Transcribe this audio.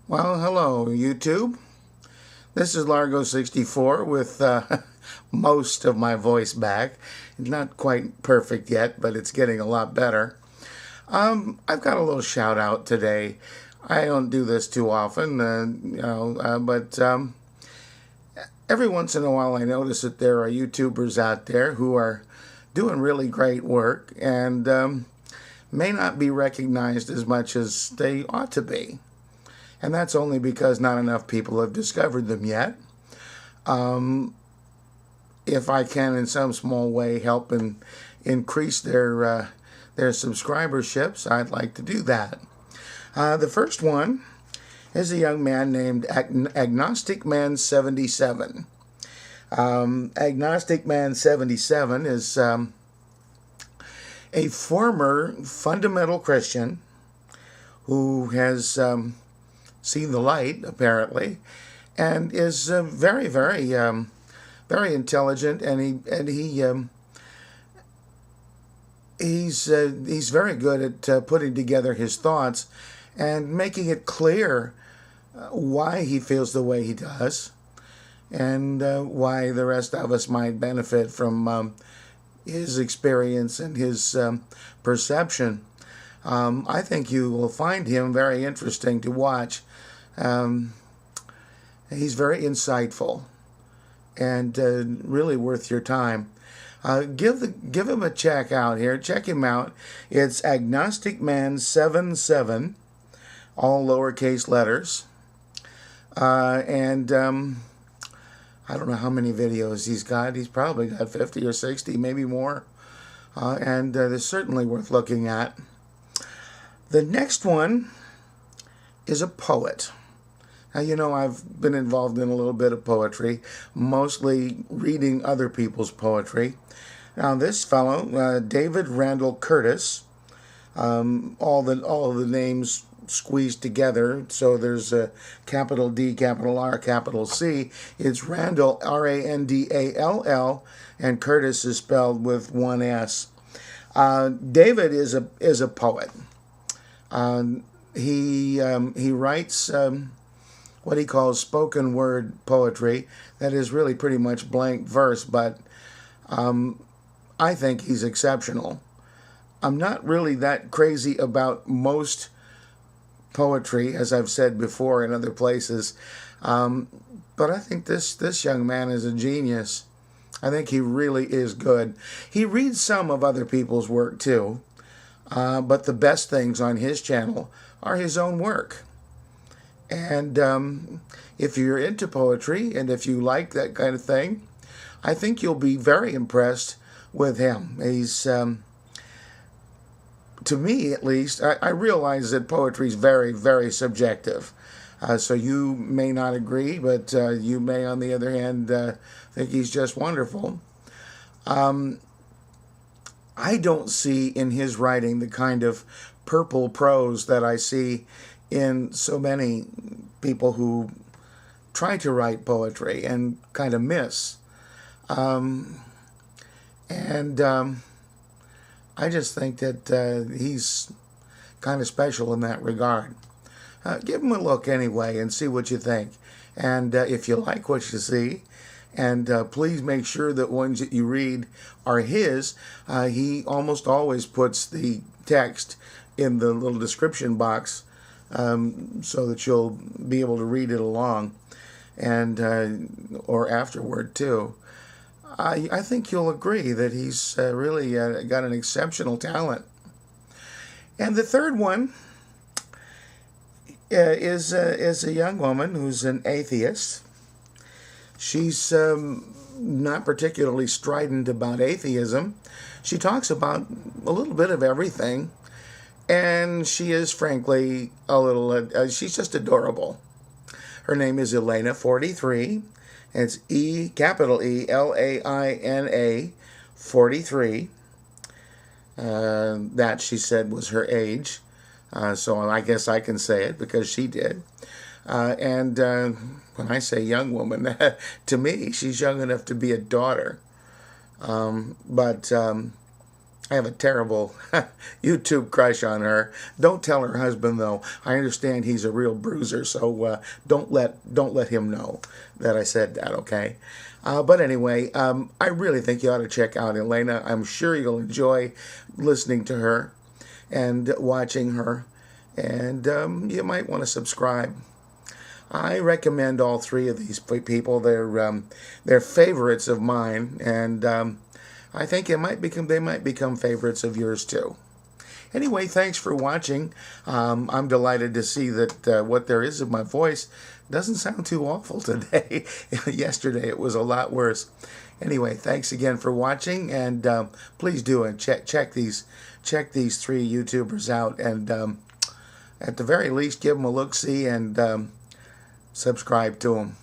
Well, hello, YouTube. This is Largo64 with most of my voice back. Not quite perfect yet, but it's getting a lot better. I've got a little shout out today. I don't do this too often, but every once in a while I notice that there are YouTubers out there who are doing really great work and may not be recognized as much as they ought to be. And that's only because not enough people have discovered them yet. If I can, in some small way, help and increase their subscriberships, I'd like to do that. The first one is a young man named Agnostic Man 77. Agnostic Man 77 is a former fundamental Christian who has seen the light, apparently, and is very intelligent, and he's very good at putting together his thoughts and making it clear why he feels the way he does, and why the rest of us might benefit from his experience and his perception. I think you will find him very interesting to watch. He's very insightful and really worth your time. Give him a check out here. Check him out. It's Agnostic Man 77, all lowercase letters. And I don't know how many videos he's got. He's probably got 50 or 60, maybe more. And they're certainly worth looking at. The next one is a poet. Now, you know, I've been involved in a little bit of poetry, mostly reading other people's poetry. Now, this fellow, David Randall Curtis, all of the names squeezed together, so there's a capital D, capital R, capital C. It's Randall, Randall, and Curtis is spelled with one S. David is a poet. He writes what he calls spoken word poetry. That is really pretty much blank verse, but I think he's exceptional. I'm not really that crazy about most poetry, as I've said before in other places, but I think this young man is a genius. I think he really is good. He reads some of other people's work too. But the best things on his channel are his own work. And if you're into poetry and if you like that kind of thing, I think you'll be very impressed with him. He's, to me at least, I realize that poetry is very, very subjective. So you may not agree, but you may, on the other hand, think he's just wonderful. I don't see in his writing the kind of purple prose that I see in so many people who try to write poetry and kind of miss. I just think that he's kind of special in that regard. Give him a look anyway and see what you think. And if you like what you see, and please make sure that ones that you read are his. He almost always puts the text in the little description box so that you'll be able to read it along, and or afterward too. I think you'll agree that he's really got an exceptional talent. And the third one is a young woman who's an atheist. She's not particularly strident about atheism. She talks about a little bit of everything, and she is frankly a little, she's just adorable. Her name is Elena43. It's capital Elaina 43. That, she said, was her age. So I guess I can say it because she did. And when I say young woman, to me, she's young enough to be a daughter. But I have a terrible YouTube crush on her. Don't tell her husband though. I understand he's a real bruiser, so don't let him know that I said that. Okay. But anyway, I really think you ought to check out Elena. I'm sure you'll enjoy listening to her and watching her, and you might want to subscribe. I recommend all three of these people. They're favorites of mine, and I think they might become favorites of yours too. Anyway, thanks for watching. I'm delighted to see that what there is of my voice doesn't sound too awful today. Yesterday it was a lot worse. Anyway, thanks again for watching, and please do and check these three YouTubers out, and at the very least give them a look-see and subscribe to them.